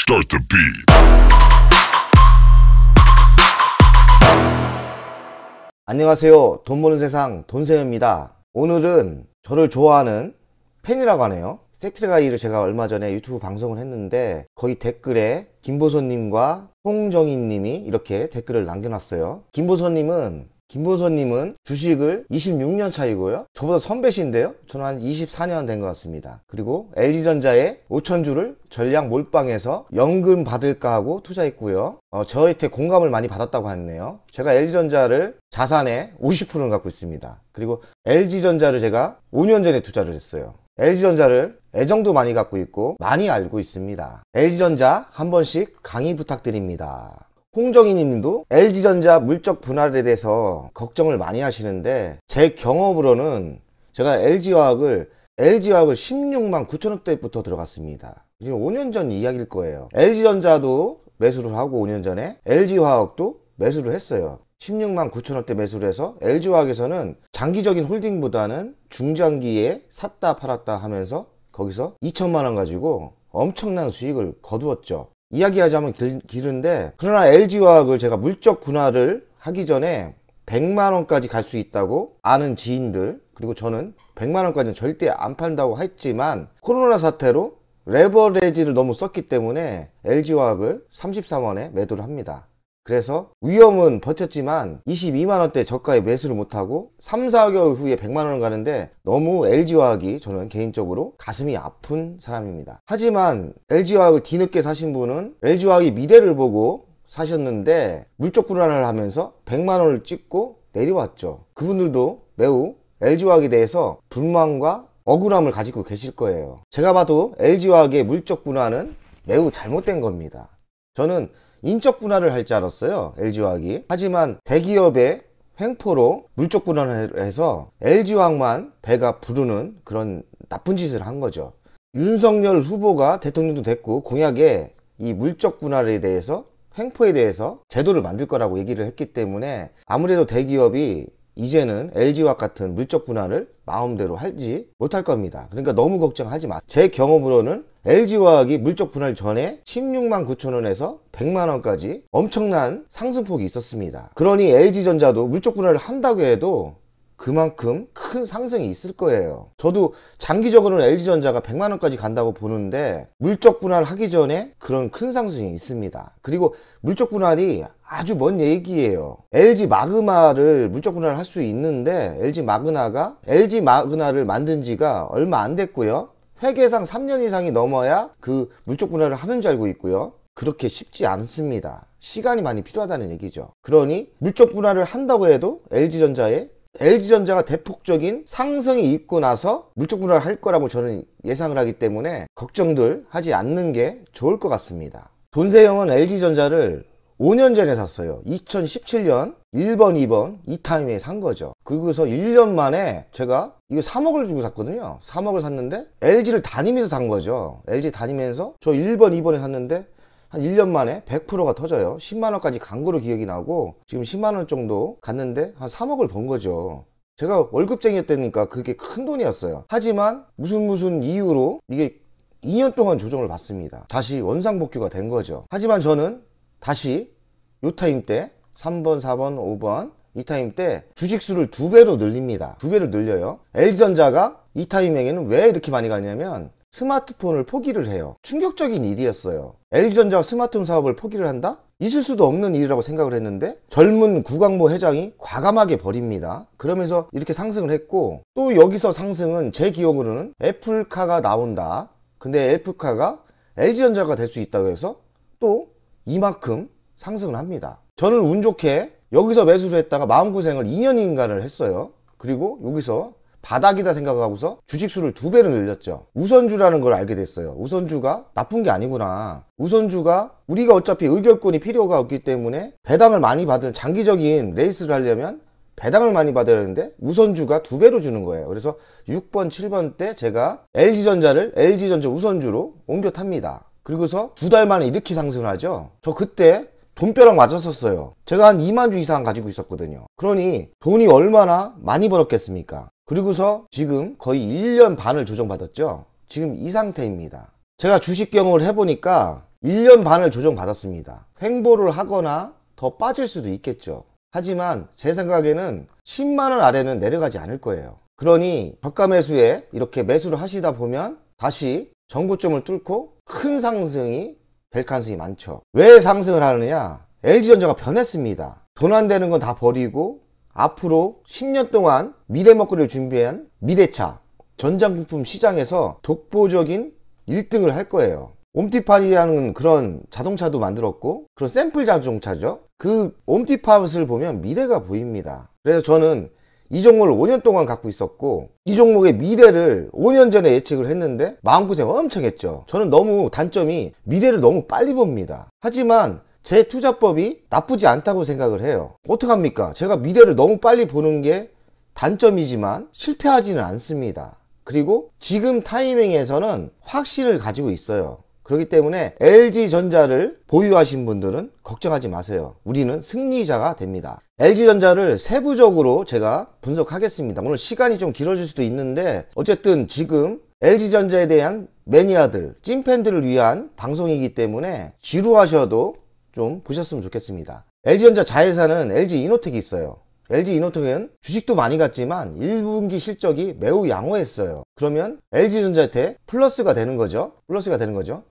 Start the beat. 안녕하세요. 돈 버는 세상 돈세요입니다. 오늘은 저를 좋아하는 팬이라고 하네요. 섹트레가이를 제가 얼마 전에 유튜브 방송을 했는데 거기 댓글에 김보선님과 홍정희님이 이렇게 댓글을 남겨놨어요. 김보선님은 주식을 26년 차이고요. 저보다 선배신데요. 저는 한 24년 된 것 같습니다. 그리고 LG전자에 5,000주를 전량 몰빵해서 연금 받을까 하고 투자했고요. 저한테 공감을 많이 받았다고 하네요. 제가 LG전자를 자산의 50%를 갖고 있습니다. 그리고 LG전자를 제가 5년 전에 투자를 했어요. LG전자를 애정도 많이 갖고 있고 많이 알고 있습니다. LG전자 한 번씩 강의 부탁드립니다. 홍정희 님도 LG전자 물적 분할에 대해서 걱정을 많이 하시는데 제 경험으로는 제가 LG화학을 16만 9천원대부터 들어갔습니다. 지금 5년 전 이야기일 거예요. LG전자도 매수를 하고 5년 전에 LG화학도 매수를 했어요. 16만 9천원대 매수를 해서 LG화학에서는 장기적인 홀딩보다는 중장기에 샀다 팔았다 하면서 거기서 2천만원 가지고 엄청난 수익을 거두었죠. 이야기하자면 길은데, 그러나 LG화학을 제가 물적 분할을 하기 전에 100만원까지 갈 수 있다고 아는 지인들, 그리고 저는 100만원까지는 절대 안 판다고 했지만 코로나 사태로 레버리지를 너무 썼기 때문에 LG화학을 33원에 매도를 합니다. 그래서 위험은 버텼지만 22만원대 저가에 매수를 못하고 3, 4개월 후에 100만원을 가는데 너무 LG화학이 저는 개인적으로 가슴이 아픈 사람입니다. 하지만 LG화학을 뒤늦게 사신 분은 LG화학이 미래를 보고 사셨는데 물적 분할을 하면서 100만원을 찍고 내려왔죠. 그분들도 매우 LG화학에 대해서 불만과 억울함을 가지고 계실 거예요. 제가 봐도 LG화학의 물적 분할은 매우 잘못된 겁니다. 저는 인적 분할을 할 줄 알았어요, LG화학이. 하지만 대기업의 횡포로 물적 분할을 해서 LG화학만 배가 부르는 그런 나쁜 짓을 한 거죠. 윤석열 후보가 대통령도 됐고 공약에 이 물적 분할에 대해서, 횡포에 대해서 제도를 만들 거라고 얘기를 했기 때문에 아무래도 대기업이 이제는 LG화학 같은 물적 분할을 마음대로 하지 못할 겁니다. 그러니까 너무 걱정하지 마. 제 경험으로는 LG화학이 물적 분할 전에 16만 9천원에서 100만원까지 엄청난 상승폭이 있었습니다. 그러니 LG전자도 물적 분할을 한다고 해도 그만큼 큰 상승이 있을 거예요. 저도 장기적으로는 LG전자가 100만원까지 간다고 보는데 물적 분할 하기 전에 그런 큰 상승이 있습니다. 그리고 물적 분할이 아주 먼 얘기예요. LG 마그마를 물적 분할을 할 수 있는데 LG 마그나를 만든 지가 얼마 안 됐고요. 회계상 3년 이상이 넘어야 그 물적 분할을 하는 줄 알고 있고요. 그렇게 쉽지 않습니다. 시간이 많이 필요하다는 얘기죠. 그러니 물적 분할을 한다고 해도 LG전자가 대폭적인 상승이 있고 나서 물적 분할을 할 거라고 저는 예상을 하기 때문에 걱정들 하지 않는 게 좋을 것 같습니다. 돈세형은 LG전자를 5년 전에 샀어요. 2017년 1번, 2번 이 타임에 산 거죠. 그리고서 1년 만에 제가 이거 3억을 주고 샀거든요. 3억을 샀는데 LG를 다니면서 산 거죠. LG 다니면서 저 1번, 2번에 샀는데 한 1년 만에 100%가 터져요. 10만원까지 간 거로 기억이 나고 지금 10만원 정도 갔는데 한 3억을 번 거죠. 제가 월급쟁이였다니까 그게 큰 돈이었어요. 하지만 무슨 이유로 이게 2년 동안 조정을 받습니다. 다시 원상복귀가 된 거죠. 하지만 저는 다시 요 타임 때 3번, 4번, 5번 이 타임 때 주식수를 2배로 늘립니다. 2배로 늘려요. LG전자가 이 타이밍에는 왜 이렇게 많이 가냐면 스마트폰을 포기를 해요. 충격적인 일이었어요. LG전자가 스마트폰 사업을 포기를 한다? 있을 수도 없는 일이라고 생각을 했는데 젊은 구광모 회장이 과감하게 버립니다. 그러면서 이렇게 상승을 했고 또 여기서 상승은 제 기억으로는 애플카가 나온다. 근데 애플카가 LG전자가 될 수 있다고 해서 또 이만큼 상승을 합니다. 저는 운 좋게 여기서 매수를 했다가 마음고생을 2년인가를 했어요. 그리고 여기서 바닥이다 생각하고서 주식수를 2배로 늘렸죠. 우선주라는 걸 알게 됐어요. 우선주가 나쁜 게 아니구나. 우선주가 우리가 어차피 의결권이 필요가 없기 때문에 배당을 많이 받은 장기적인 레이스를 하려면 배당을 많이 받아야 하는데 우선주가 2배로 주는 거예요. 그래서 6번, 7번 때 제가 LG전자 우선주로 옮겨 탑니다. 그리고서 2달 만에 이렇게 상승을 하죠. 저 그때 돈벼락 맞았었어요. 제가 한 2만 주 이상 가지고 있었거든요. 그러니 돈이 얼마나 많이 벌었겠습니까? 그리고서 지금 거의 1년 반을 조정받았죠. 지금 이 상태입니다. 제가 주식 경험을 해보니까 1년 반을 조정받았습니다. 횡보를 하거나 더 빠질 수도 있겠죠. 하지만 제 생각에는 10만원 아래는 내려가지 않을 거예요. 그러니 저가 매수에 이렇게 매수를 하시다 보면 다시 정고점을 뚫고 큰 상승이 될 가능성이 많죠. 왜 상승을 하느냐? LG전자가 변했습니다. 돈 안 되는 건 다 버리고 앞으로 10년 동안 미래 먹거리를 준비한 미래차 전장부품 시장에서 독보적인 1등을 할 거예요. 옴티팟이라는 그런 자동차도 만들었고, 그런 샘플 자동차죠. 그 옴티팟을 보면 미래가 보입니다. 그래서 저는 이 종목을 5년 동안 갖고 있었고, 이 종목의 미래를 5년 전에 예측을 했는데 마음고생 엄청 했죠. 저는 너무 단점이 미래를 너무 빨리 봅니다. 하지만 제 투자법이 나쁘지 않다고 생각을 해요. 어떡합니까? 제가 미래를 너무 빨리 보는 게 단점이지만 실패하지는 않습니다. 그리고 지금 타이밍에서는 확신을 가지고 있어요. 그렇기 때문에 LG전자를 보유하신 분들은 걱정하지 마세요. 우리는 승리자가 됩니다. LG전자를 세부적으로 제가 분석하겠습니다. 오늘 시간이 좀 길어질 수도 있는데 어쨌든 지금 LG전자에 대한 매니아들, 찐팬들을 위한 방송이기 때문에 지루하셔도 좀 보셨으면 좋겠습니다. LG전자 자회사는 LG이노텍이 있어요. LG이노텍은 주식도 많이 갔지만 1분기 실적이 매우 양호했어요. 그러면 LG전자한테 플러스가 되는 거죠.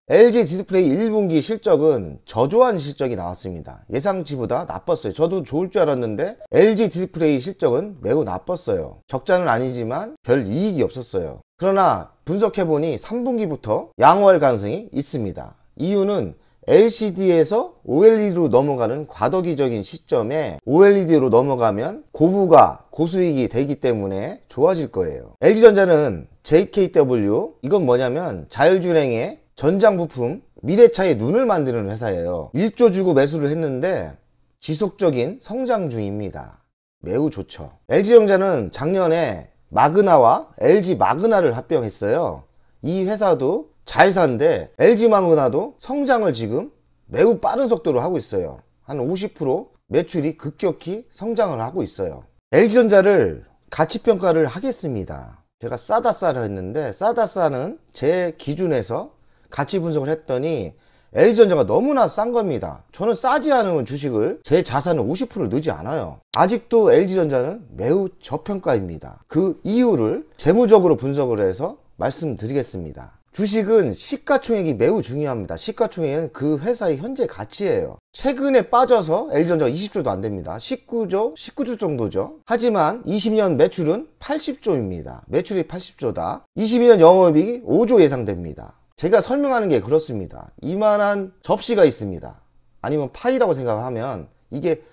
LG디스플레이 1분기 실적은 저조한 실적이 나왔습니다. 예상치보다 나빴어요. 저도 좋을 줄 알았는데 LG디스플레이 실적은 매우 나빴어요. 적자는 아니지만 별 이익이 없었어요. 그러나 분석해보니 3분기부터 양호할 가능성이 있습니다. 이유는 LCD에서 OLED로 넘어가는 과도기적인 시점에 OLED로 넘어가면 고부가 고수익이 되기 때문에 좋아질 거예요. LG전자는 JKW, 이건 뭐냐면 자율주행의 전장부품 미래차의 눈을 만드는 회사예요. 1조 주고 매수를 했는데 지속적인 성장 중입니다. 매우 좋죠. LG전자는 작년에 마그나와 LG 마그나를 합병했어요. 이 회사도 자회사인데 LG 마그나도 성장을 지금 매우 빠른 속도로 하고 있어요. 한 50% 매출이 급격히 성장을 하고 있어요. LG전자를 가치평가를 하겠습니다. 제가 싸다 했는데 싸는 제 기준에서 가치 분석을 했더니 LG전자가 너무나 싼 겁니다. 저는 싸지 않으면 주식을 제 자산을 50% 넣지 않아요. 아직도 LG전자는 매우 저평가입니다. 그 이유를 재무적으로 분석을 해서 말씀드리겠습니다. 주식은 시가총액이 매우 중요합니다. 시가총액은 그 회사의 현재 가치예요. 최근에 빠져서 LG전자가 20조도 안 됩니다. 19조 정도죠. 하지만 20년 매출은 80조입니다. 매출이 80조다. 22년 영업이익이 5조 예상됩니다. 제가 설명하는 게 그렇습니다. 이만한 접시가 있습니다. 아니면 파이라고 생각하면 이게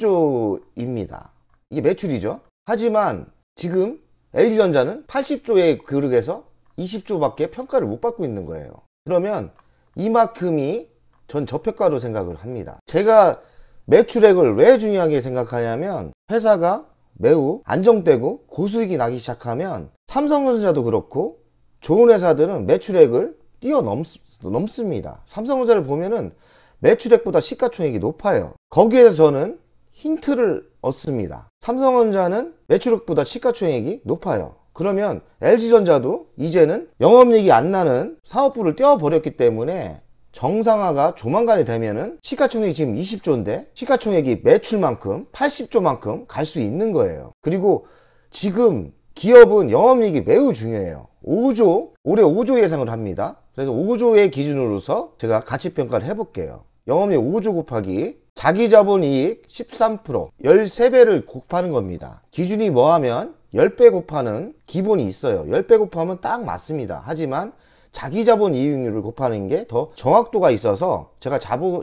80조입니다. 이게 매출이죠. 하지만 지금 LG전자는 80조의 그릇에서 20조밖에 평가를 못 받고 있는 거예요. 그러면 이만큼이 전 저평가로 생각을 합니다. 제가 매출액을 왜 중요하게 생각하냐면 회사가 매우 안정되고 고수익이 나기 시작하면 삼성전자도 그렇고 좋은 회사들은 매출액을 뛰어넘습니다. 삼성전자를 보면은 매출액보다 시가총액이 높아요. 거기에서 저는 힌트를 얻습니다. 삼성전자는 매출액보다 시가총액이 높아요. 그러면 LG전자도 이제는 영업이익이 안 나는 사업부를 떼어버렸기 때문에 정상화가 조만간에 되면은 시가총액이 지금 20조인데 시가총액이 매출만큼 80조만큼 갈 수 있는 거예요. 그리고 지금 기업은 영업이익이 매우 중요해요. 5조, 올해 5조 예상을 합니다. 그래서 5조의 기준으로서 제가 가치평가를 해볼게요. 영업이익 5조 곱하기 자기자본이익 13%, 13배를 곱하는 겁니다. 기준이 뭐하면 10배 곱하는 기본이 있어요. 10배 곱하면 딱 맞습니다. 하지만 자기자본 이익률을 곱하는 게 더 정확도가 있어서 제가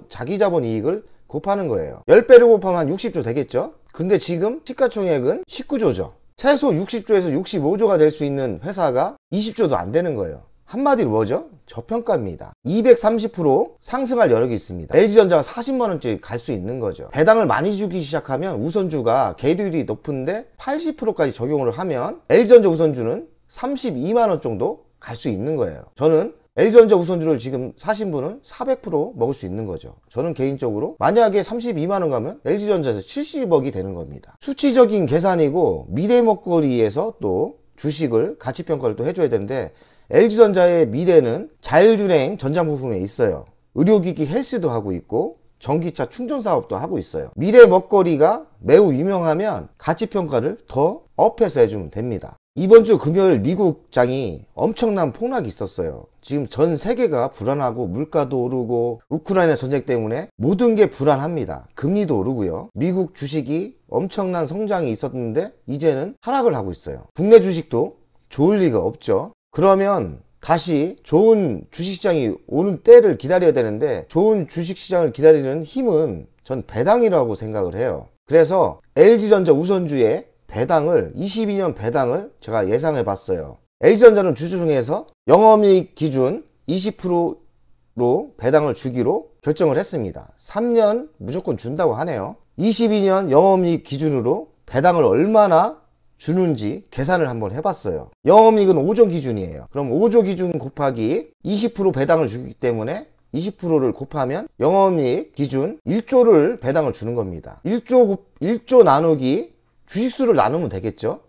자기자본 이익을 곱하는 거예요. 10배를 곱하면 60조 되겠죠? 근데 지금 시가총액은 19조죠. 최소 60조에서 65조가 될 수 있는 회사가 20조도 안 되는 거예요. 한마디로 뭐죠? 저평가입니다. 230% 상승할 여력이 있습니다. LG전자가 40만원짜리 갈 수 있는 거죠. 배당을 많이 주기 시작하면 우선주가 계율이 높은데 80%까지 적용을 하면 LG전자 우선주는 32만원 정도 갈 수 있는 거예요. 저는 LG전자 우선주를 지금 사신 분은 400% 먹을 수 있는 거죠. 저는 개인적으로 만약에 32만원 가면 LG전자에서 70억이 되는 겁니다. 수치적인 계산이고 미래 먹거리에서 또 주식을 가치평가를 또 해줘야 되는데 LG전자의 미래는 자율주행 전장부품에 있어요. 의료기기 헬스도 하고 있고 전기차 충전 사업도 하고 있어요. 미래 먹거리가 매우 유명하면 가치평가를 더 업해서 해주면 됩니다. 이번 주 금요일 미국장이 엄청난 폭락이 있었어요. 지금 전 세계가 불안하고 물가도 오르고 우크라이나 전쟁 때문에 모든 게 불안합니다. 금리도 오르고요. 미국 주식이 엄청난 성장이 있었는데 이제는 하락을 하고 있어요. 국내 주식도 좋을 리가 없죠. 그러면 다시 좋은 주식시장이 오는 때를 기다려야 되는데 좋은 주식시장을 기다리는 힘은 전 배당이라고 생각을 해요. 그래서 LG전자 우선주의 배당을 22년 배당을 제가 예상해 봤어요. LG전자는 주주 중에서 영업이익 기준 20%로 배당을 주기로 결정을 했습니다. 3년 무조건 준다고 하네요. 22년 영업이익 기준으로 배당을 얼마나 주는지 계산을 한번 해봤어요. 영업이익은 5조 기준이에요. 그럼 5조 기준 곱하기 20% 배당을 주기 때문에 20%를 곱하면 영업이익 기준 1조를 배당을 주는 겁니다. 1조 나누기 주식수를 나누면 되겠죠.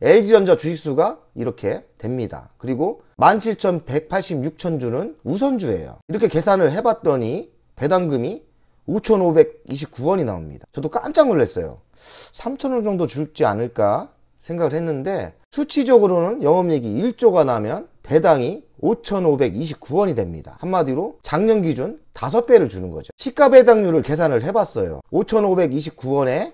LG전자 주식수가 이렇게 됩니다. 그리고 17,186천주는 우선주예요. 이렇게 계산을 해봤더니 배당금이 5,529원이 나옵니다. 저도 깜짝 놀랐어요. 3,000원 정도 줄지 않을까 생각을 했는데 수치적으로는 영업이익이 1조가 나면 배당이 5,529원이 됩니다. 한마디로 작년 기준 5배를 주는 거죠. 시가 배당률을 계산을 해봤어요. 5,529원에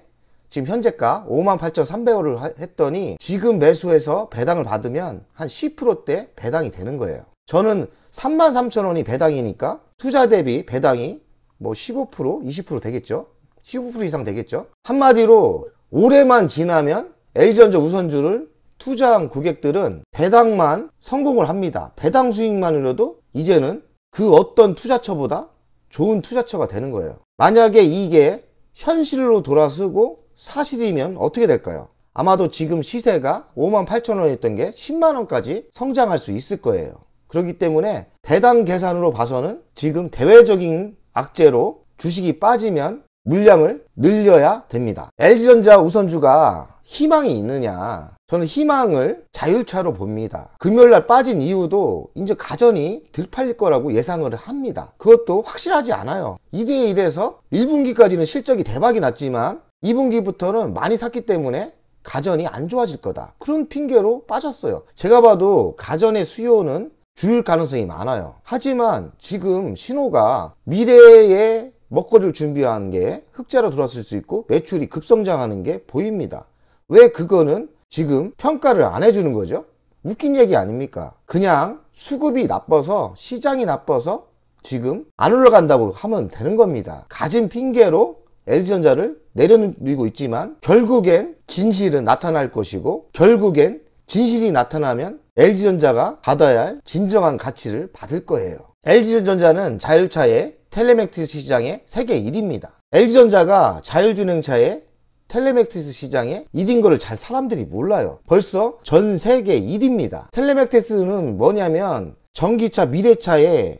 지금 현재가 58,300원을 했더니 지금 매수해서 배당을 받으면 한 10%대 배당이 되는 거예요. 저는 33,000원이 배당이니까 투자 대비 배당이 뭐 15%, 20% 되겠죠? 15% 이상 되겠죠? 한마디로 올해만 지나면 LG전자 우선주를 투자한 고객들은 배당만 성공을 합니다. 배당 수익만으로도 이제는 그 어떤 투자처보다 좋은 투자처가 되는 거예요. 만약에 이게 현실로 돌아서고 사실이면 어떻게 될까요? 아마도 지금 시세가 58,000원이었던 게 10만원까지 성장할 수 있을 거예요. 그렇기 때문에 배당 계산으로 봐서는 지금 대외적인 악재로 주식이 빠지면 물량을 늘려야 됩니다. LG전자 우선주가 희망이 있느냐? 저는 희망을 자율차로 봅니다. 금요일날 빠진 이유도 이제 가전이 덜 팔릴 거라고 예상을 합니다. 그것도 확실하지 않아요. 2대1에서 1분기까지는 실적이 대박이 났지만 2분기부터는 많이 샀기 때문에 가전이 안 좋아질 거다. 그런 핑계로 빠졌어요. 제가 봐도 가전의 수요는 줄 가능성이 많아요. 하지만 지금 신호가 미래의 먹거리를 준비한 게 흑자로 돌아설 수 있고 매출이 급성장하는 게 보입니다. 왜 그거는 지금 평가를 안 해주는 거죠? 웃긴 얘기 아닙니까? 그냥 수급이 나빠서 시장이 나빠서 지금 안 올라간다고 하면 되는 겁니다. 가진 핑계로 LG전자를 내려놓고 있지만 결국엔 진실은 나타날 것이고 결국엔 진실이 나타나면 LG전자가 받아야 할 진정한 가치를 받을 거예요. LG전자는 자율차의 텔레매틱스 시장의 세계 1위입니다. LG전자가 자율주행차의 텔레매틱스 시장에 1인 거를 잘 사람들이 몰라요. 벌써 전 세계 1위입니다. 텔레매틱스는 뭐냐면 전기차 미래차의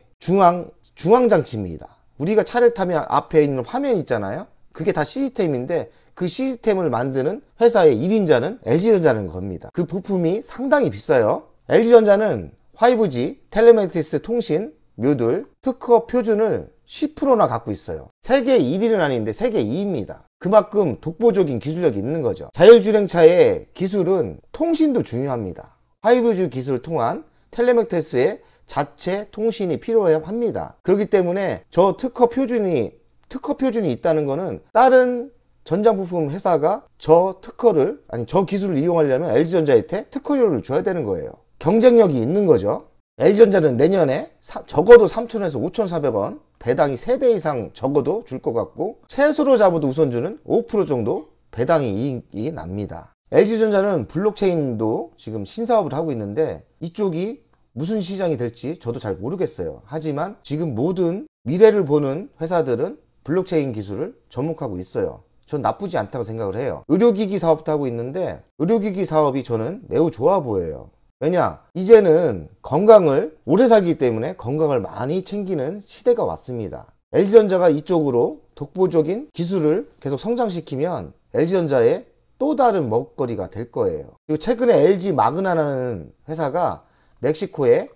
중앙장치입니다. 우리가 차를 타면 앞에 있는 화면 있잖아요. 그게 다 시스템인데 그 시스템을 만드는 회사의 1인자는 LG전자는 겁니다. 그 부품이 상당히 비싸요. LG전자는 5G 텔레매틱스 통신 모듈 특허 표준을 10%나 갖고 있어요. 세계 1위는 아닌데 세계 2위입니다. 그만큼 독보적인 기술력이 있는 거죠. 자율주행차의 기술은 통신도 중요합니다. 5G 기술을 통한 텔레매틱스의 자체 통신이 필요합니다. 그렇기 때문에 저 특허 표준이 있다는 거는 다른 전장부품 회사가 저 기술을 이용하려면 LG전자한테 특허료를 줘야 되는 거예요. 경쟁력이 있는 거죠. LG전자는 내년에 적어도 3,000원에서 5,400원 배당이 3배 이상 적어도 줄 것 같고 최소로 잡아도 우선주는 5% 정도 배당이 이익이 납니다. LG전자는 블록체인도 지금 신사업을 하고 있는데 이쪽이 무슨 시장이 될지 저도 잘 모르겠어요. 하지만 지금 모든 미래를 보는 회사들은 블록체인 기술을 접목하고 있어요. 전 나쁘지 않다고 생각을 해요. 의료기기 사업도 하고 있는데 의료기기 사업이 저는 매우 좋아 보여요. 왜냐? 이제는 건강을 오래 살기 때문에 건강을 많이 챙기는 시대가 왔습니다. LG전자가 이쪽으로 독보적인 기술을 계속 성장시키면 LG전자의 또 다른 먹거리가 될 거예요. 그리고 최근에 LG 마그나라는 회사가 멕시코에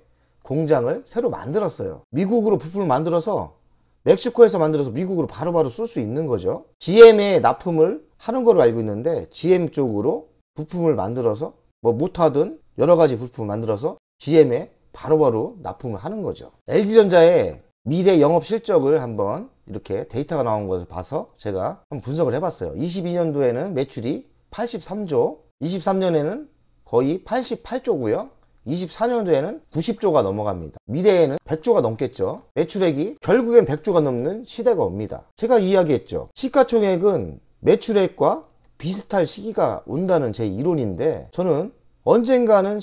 공장을 새로 만들었어요. 미국으로 부품을 만들어서 멕시코에서 만들어서 미국으로 바로바로 쏠 수 있는 거죠. GM에 납품을 하는 걸로 알고 있는데 GM 쪽으로 부품을 만들어서 뭐 모터든 여러 가지 부품을 만들어서 GM에 바로바로 납품을 하는 거죠. LG전자의 미래 영업 실적을 한번 이렇게 데이터가 나온 것을 봐서 제가 한번 분석을 해봤어요. 22년도에는 매출이 83조, 23년에는 거의 88조고요. 24년도에는 90조가 넘어갑니다. 미래에는 100조가 넘겠죠. 매출액이 결국엔 100조가 넘는 시대가 옵니다. 제가 이야기했죠. 시가총액은 매출액과 비슷할 시기가 온다는 제 이론인데, 저는 언젠가는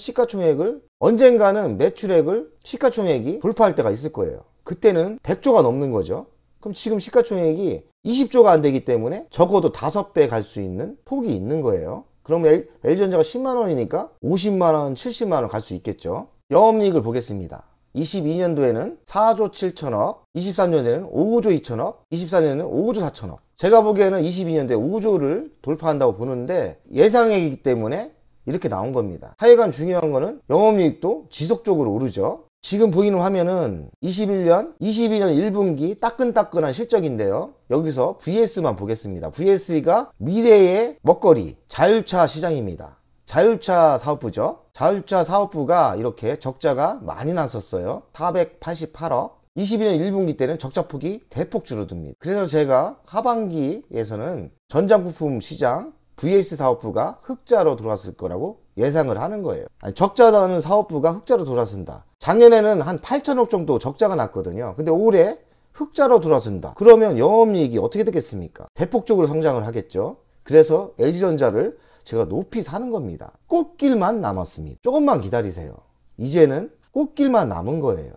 매출액을 시가총액이 돌파할 때가 있을 거예요. 그때는 100조가 넘는 거죠. 그럼 지금 시가총액이 20조가 안 되기 때문에 적어도 5배 갈 수 있는 폭이 있는 거예요. 그러면 LG전자가 10만원이니까 50만원, 70만원 갈 수 있겠죠. 영업이익을 보겠습니다. 22년도에는 4조 7천억, 23년도에는 5조 2천억, 24년에는 5조 4천억. 제가 보기에는 22년도에 5조를 돌파한다고 보는데 예상액이기 때문에 이렇게 나온 겁니다. 하여간 중요한 거는 영업이익도 지속적으로 오르죠. 지금 보이는 화면은 22년 1분기 따끈따끈한 실적인데요. 여기서 VS만 보겠습니다. VS가 미래의 먹거리 자율차 시장입니다. 자율차 사업부죠. 자율차 사업부가 이렇게 적자가 많이 났었어요. 488억. 22년 1분기 때는 적자폭이 대폭 줄어듭니다. 그래서 제가 하반기에서는 전장부품 시장 VS 사업부가 흑자로 돌아왔을 거라고 예상을 하는 거예요. 적자 나는 사업부가 흑자로 돌아선다. 작년에는 한 8천억 정도 적자가 났거든요. 근데 올해 흑자로 돌아선다. 그러면 영업이익이 어떻게 되겠습니까? 대폭적으로 성장을 하겠죠. 그래서 LG전자를 제가 높이 사는 겁니다. 꽃길만 남았습니다. 조금만 기다리세요. 이제는 꽃길만 남은 거예요.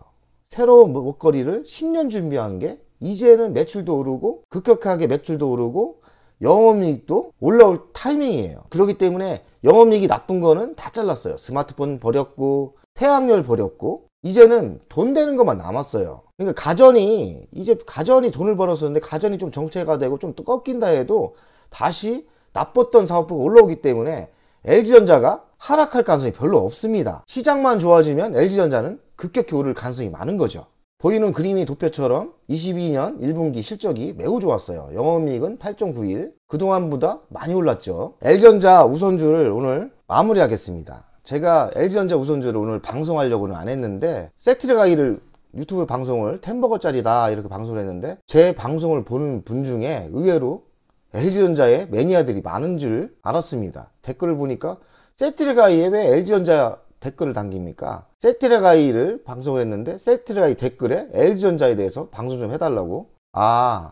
새로운 먹거리를 10년 준비한 게 이제는 매출도 오르고 급격하게 매출도 오르고 영업이익도 올라올 타이밍이에요. 그렇기 때문에 영업이익이 나쁜 거는 다 잘랐어요. 스마트폰 버렸고 태양열 버렸고 이제는 돈 되는 것만 남았어요. 그러니까 가전이 돈을 벌었었는데 가전이 좀 정체가 되고 좀 꺾인다 해도 다시 나빴던 사업부가 올라오기 때문에 LG전자가 하락할 가능성이 별로 없습니다. 시장만 좋아지면 LG전자는 급격히 오를 가능성이 많은 거죠. 보이는 그림이 도표처럼 22년 1분기 실적이 매우 좋았어요. 영업이익은 8.91, 그동안보다 많이 올랐죠. LG전자 우선주를 오늘 마무리하겠습니다. 제가 LG전자 우선주를 오늘 방송하려고는 안 했는데 세트레가이를 유튜브 방송을 10버거짜리다 이렇게 방송을 했는데 제 방송을 보는 분 중에 의외로 LG전자의 매니아들이 많은 줄 알았습니다. 댓글을 보니까 세트레가이에 왜 LG전자 댓글을 남깁니까? 세트레가이를 방송을 했는데 세트레가이 댓글에 LG전자에 대해서 방송 좀 해달라고.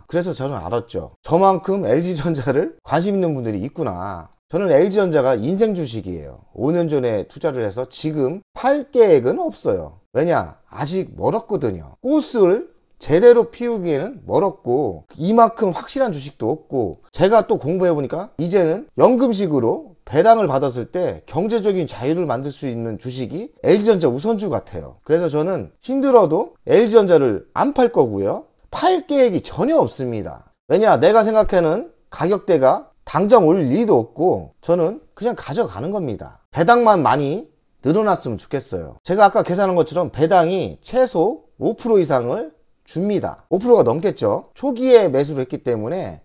그래서 저는 알았죠. 저만큼 LG전자를 관심 있는 분들이 있구나. 저는 LG전자가 인생 주식이에요. 5년 전에 투자를 해서 지금 팔 계획은 없어요. 왜냐? 아직 멀었거든요. 꽃을 제대로 피우기에는 멀었고 이만큼 확실한 주식도 없고 제가 또 공부해보니까 이제는 연금식으로 배당을 받았을 때 경제적인 자유를 만들 수 있는 주식이 LG전자 우선주 같아요. 그래서 저는 힘들어도 LG전자를 안 팔 거고요. 팔 계획이 전혀 없습니다. 왜냐? 내가 생각하는 가격대가 당장 올 리도 없고 저는 그냥 가져가는 겁니다. 배당만 많이 늘어났으면 좋겠어요. 제가 아까 계산한 것처럼 배당이 최소 5% 이상을 줍니다. 5%가 넘겠죠. 초기에 매수를 했기 때문에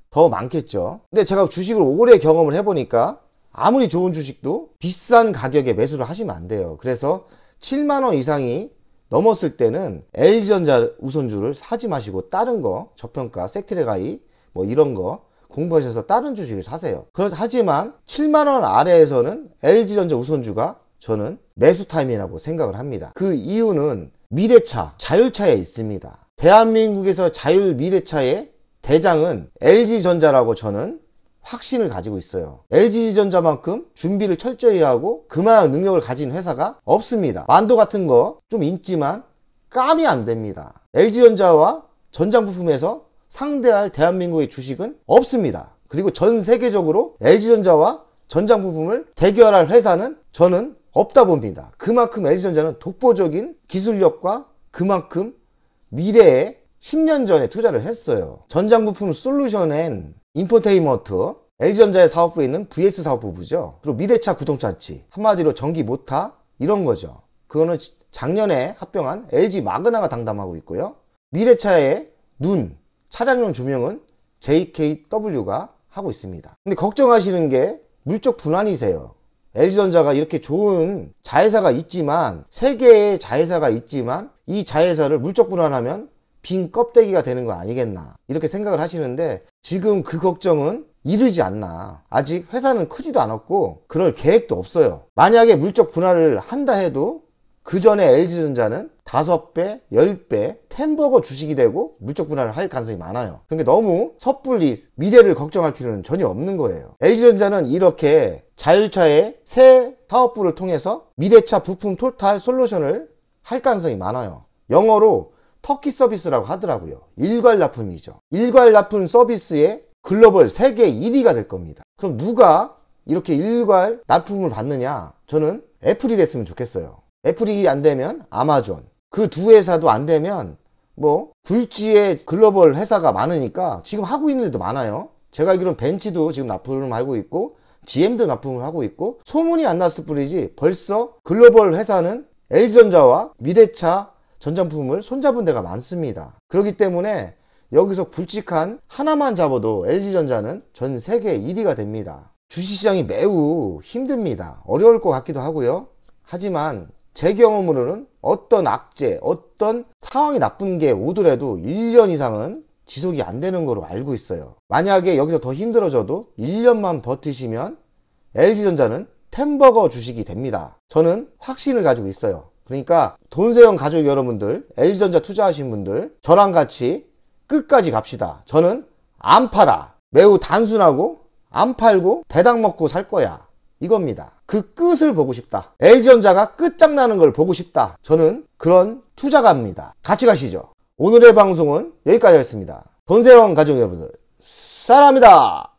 더 많겠죠. 근데 제가 주식을 오래 경험을 해보니까 아무리 좋은 주식도 비싼 가격에 매수를 하시면 안 돼요. 그래서 7만원 이상이 넘었을 때는 LG전자 우선주를 사지 마시고 다른 거 저평가 세트레가이 뭐 이런 거 공부하셔서 다른 주식을 사세요. 하지만 7만원 아래에서는 LG전자 우선주가 저는 매수 타임이라고 생각을 합니다. 그 이유는 미래차, 자율차에 있습니다. 대한민국에서 자율 미래차의 대장은 LG전자라고 저는 확신을 가지고 있어요. LG전자만큼 준비를 철저히 하고 그만한 능력을 가진 회사가 없습니다. 만도 같은 거 좀 있지만 감이 안 됩니다. LG전자와 전장부품에서 상대할 대한민국의 주식은 없습니다. 그리고 전 세계적으로 LG전자와 전장부품을 대결할 회사는 저는 없다 봅니다. 그만큼 LG전자는 독보적인 기술력과 그만큼 미래에 10년 전에 투자를 했어요. 전장부품 솔루션 앤 인포테인먼트 LG전자의 사업부에 있는 VS 사업부죠. 그리고 미래차 구동차치 한마디로 전기 모타 이런 거죠. 그거는 작년에 합병한 LG 마그나가 담당하고 있고요. 미래차의 눈, 차량용 조명은 JKW가 하고 있습니다. 근데 걱정하시는 게 물적 분할이세요. LG전자가 이렇게 좋은 자회사가 있지만, 3개의 자회사가 있지만 이 자회사를 물적 분할하면 빈 껍데기가 되는 거 아니겠나, 이렇게 생각을 하시는데 지금 그 걱정은 이르지 않나. 아직 회사는 크지도 않았고 그럴 계획도 없어요. 만약에 물적 분할을 한다 해도 그 전에 LG전자는 5배, 10배 템버거 주식이 되고 물적 분할을 할 가능성이 많아요. 그러니까 너무 섣불리 미래를 걱정할 필요는 전혀 없는 거예요. LG전자는 이렇게 자율차의 새 사업부를 통해서 미래차 부품 토탈 솔루션을 할 가능성이 많아요. 영어로 터키 서비스라고 하더라고요. 일괄 납품이죠. 일괄 납품 서비스의 글로벌 세계 1위가 될 겁니다. 그럼 누가 이렇게 일괄 납품을 받느냐? 저는 애플이 됐으면 좋겠어요. 애플이 안 되면 아마존. 그 두 회사도 안 되면 뭐 굴지의 글로벌 회사가 많으니까 지금 하고 있는 데도 많아요. 제가 알기로는 벤츠도 지금 납품을 하고 있고 GM도 납품을 하고 있고, 소문이 안 났을 뿐이지 벌써 글로벌 회사는 LG전자와 미래차 전장품을 손잡은 데가 많습니다. 그렇기 때문에 여기서 굵직한 하나만 잡아도 LG전자는 전 세계 1위가 됩니다. 주식시장이 매우 힘듭니다. 어려울 것 같기도 하고요. 하지만 제 경험으로는 어떤 악재, 어떤 상황이 나쁜 게 오더라도 1년 이상은 지속이 안 되는 거로 알고 있어요. 만약에 여기서 더 힘들어져도 1년만 버티시면 LG전자는 템버거 주식이 됩니다. 저는 확신을 가지고 있어요. 그러니까 돈세영 가족 여러분들, LG전자 투자하신 분들, 저랑 같이 끝까지 갑시다. 저는 안 팔아. 매우 단순하고 안 팔고 배당 먹고 살 거야. 이겁니다. 그 끝을 보고 싶다. LG전자가 끝장나는 걸 보고 싶다. 저는 그런 투자가입니다. 같이 가시죠. 오늘의 방송은 여기까지 하겠습니다. 돈세영 가족 여러분들, 사랑합니다.